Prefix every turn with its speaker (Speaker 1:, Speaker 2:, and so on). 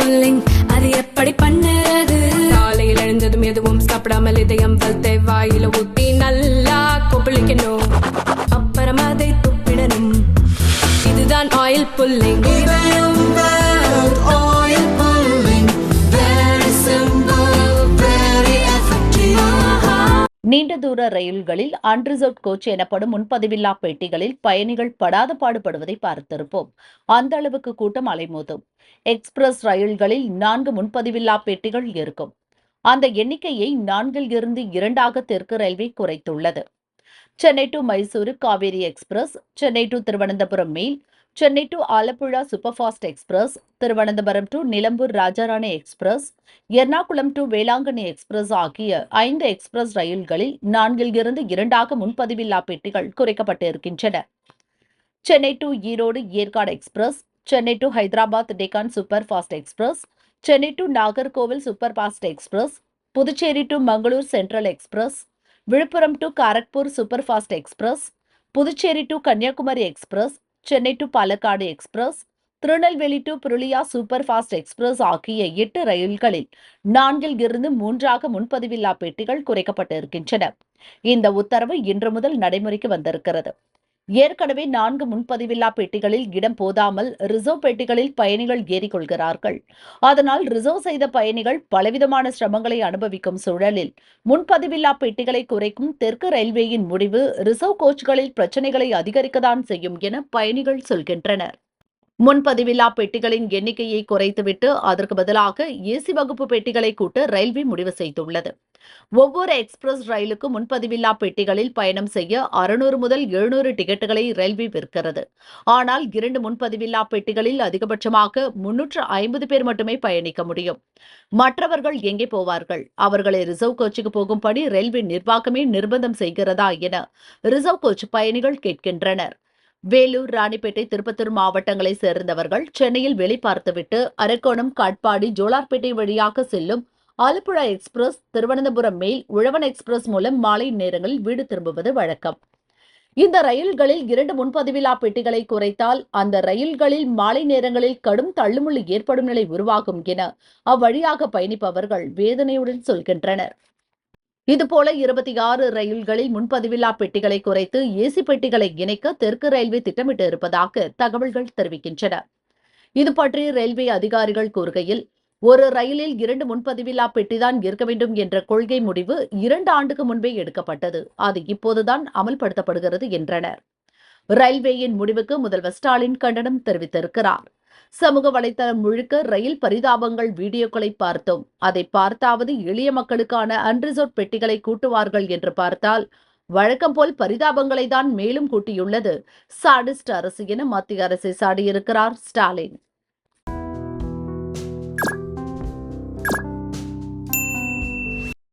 Speaker 1: Pulling அது எப்படி பண்ணுறது? காலையில் எழுந்ததும் எதுவும் சாப்பிடாமல் இதயம் வளர்த்த வாயில ஊத்தி நல்லா கொப்பளிக்கணும், அப்புறம் அதை துப்பிடணும். இதுதான் ஆயில் புல்லிங்.
Speaker 2: நீண்ட தூர ரயில்களில் அன்ரிசர்வ்ட் கோச் எனப்படும் முன்பதிவில்லா பெட்டிகளில் பயணிகள் படாத பாடுபடுவதை பார்த்திருப்போம். அந்த அளவுக்கு கூட்டம் அலைமோதும். எக்ஸ்பிரஸ் ரயில்களில் 4 முன்பதிவில்லா பெட்டிகள் இருக்கும். அந்த எண்ணிக்கையை 4 இருந்து 2ஆக தெற்கு ரயில்வே குறைத்துள்ளது. Chennai to Mysuru Kaveri express, Chennai to Thiruvananthapuram mail, Chennai to Alappuzha superfast express, Thiruvananthapuram to Nilambur Rajarani express, Ernakulam to Velankanni express ஆகிய 5 எக்ஸ்பிரஸ் ரயில்களில் 4 இருந்து 2ஆக முன்பதிவில்லா பெட்டிகள் குறைக்கப்பட்டிருக்கின்றன. Chennai to Erode Yercaud express, Chennai to Hyderabad Deccan super fast express, Chennai to Nagercoil super fast express, Puducherry to Mangalore central express, Villupuram to Kharagpur super fast express, Puducherry to Kanniyakumari express, Chennai to Palakkad express, Tirunelveli to Purulia super fast express ஆகிய 8 ரயில்களில் 4 இருந்து 3ஆக முன்பதிவில்லா பெட்டிகள் குறைக்கப்பட்டிருக்கின்றன. இந்த உத்தரவு இன்று முதல் நடைமுறைக்கு வந்திருக்கிறது. ஏற்கனவே 4 முன்பதிவில்லா பெட்டிகளில் இடம் போதாமல் ரிசர்வ் பெட்டிகளில் பயணிகள் ஏறிக்கொள்கிறார்கள். அதனால் ரிசர்வ் செய்த பயணிகள் பலவிதமான சிரமங்களை அனுபவிக்கும் சூழலில் முன்பதிவில்லா பெட்டிகளை குறைக்கும் தெற்கு ரயில்வேயின் முடிவு ரிசர்வ் கோச்களில் பிரச்சனைகளை அதிகரிக்கத்தான் செய்யும் என பயணிகள் சொல்கின்றனர். முன்பதிவில்லா பெட்டிகளின் எண்ணிக்கையை குறைத்துவிட்டு அதற்கு பதிலாக ஏசி வகுப்பு பெட்டிகளை கூட்ட ரயில்வே முடிவு செய்துள்ளது. ஒவ்வொரு எக்ஸ்பிரஸ் ரயிலுக்கு முன்பதிவில்லா பெட்டிகளில் பயணம் செய்ய 600 முதல் 700 டிக்கெட்டுகளை ரயில்வே விற்கிறது. ஆனால் 2 முன்பதிவில்லா பெட்டிகளில் அதிகபட்சமாக 350 பேர் மட்டுமே பயணிக்க முடியும். மற்றவர்கள் எங்கே போவார்கள்? அவர்களை ரிசர்வ் கோச்சுக்கு போகும்படி ரயில்வே நிர்வாகமே நிர்பந்தம் செய்கிறதா என ரிசர்வ் கோச் பயணிகள் கேட்கின்றனர். வேலூர், ராணிப்பேட்டை, திருப்பத்தூர் மாவட்டங்களை சேர்ந்தவர்கள் சென்னையில் வேலை பார்த்துவிட்டு அரக்கோணம், காட்பாடி, ஜோலார்பேட்டை வழியாக செல்லும் ஆலப்புழா எக்ஸ்பிரஸ், திருவனந்தபுரம் மெயில், உழவன் எக்ஸ்பிரஸ் மூலம் மாலை நேரங்களில் வீடு திரும்புவது வழக்கம். இந்த ரயில்களில் 2 முன்பதிவில்லா பெட்டிகளை குறைத்தால் அந்த ரயில்களில் மாலை நேரங்களில் கடும் தள்ளுமுள்ளு ஏற்படும் நிலை உருவாகும் என அவ்வழியாக பயணிப்பவர்கள் வேதனையுடன் சொல்கின்றனர். இதுபோல 26 ரயில்களில் முன்பதிவில்லா பெட்டிகளை குறைத்து ஏசி பெட்டிகளை இணைக்க தெற்கு ரயில்வே திட்டமிட்டு இருப்பதாக தகவல்கள் தெரிவிக்கின்றன. இது பற்றி ரயில்வே அதிகாரிகள் கூறுகையில், ஒரு ரயிலில் 2 முன்பதிவில்லா பெட்டிதான் இருக்க வேண்டும் என்ற கொள்கை முடிவு 2 ஆண்டுக்கு முன்பே எடுக்கப்பட்டது. அது இப்போதுதான் அமல்படுத்தப்படுகிறது என்றனர். ரயில்வேயின் முடிவுக்கு முதல்வர் ஸ்டாலின் கண்டனம் தெரிவித்திருக்கிறார். சமூக வலைதளம் முழுக்க ரயில் பரிதாபங்கள் வீடியோக்களை பார்த்தோம். அதை பார்த்தாவது எளிய மக்களுக்கான அன்ரிசர்வ் பெட்டிகளை கூட்டுவார்கள் என்று பார்த்தால் வழக்கம் போல் பரிதாபங்களை தான் மேலும் கூட்டியுள்ளது சாடிஸ்ட் அரசு என மத்திய அரசை சாடியிருக்கிறார் ஸ்டாலின்.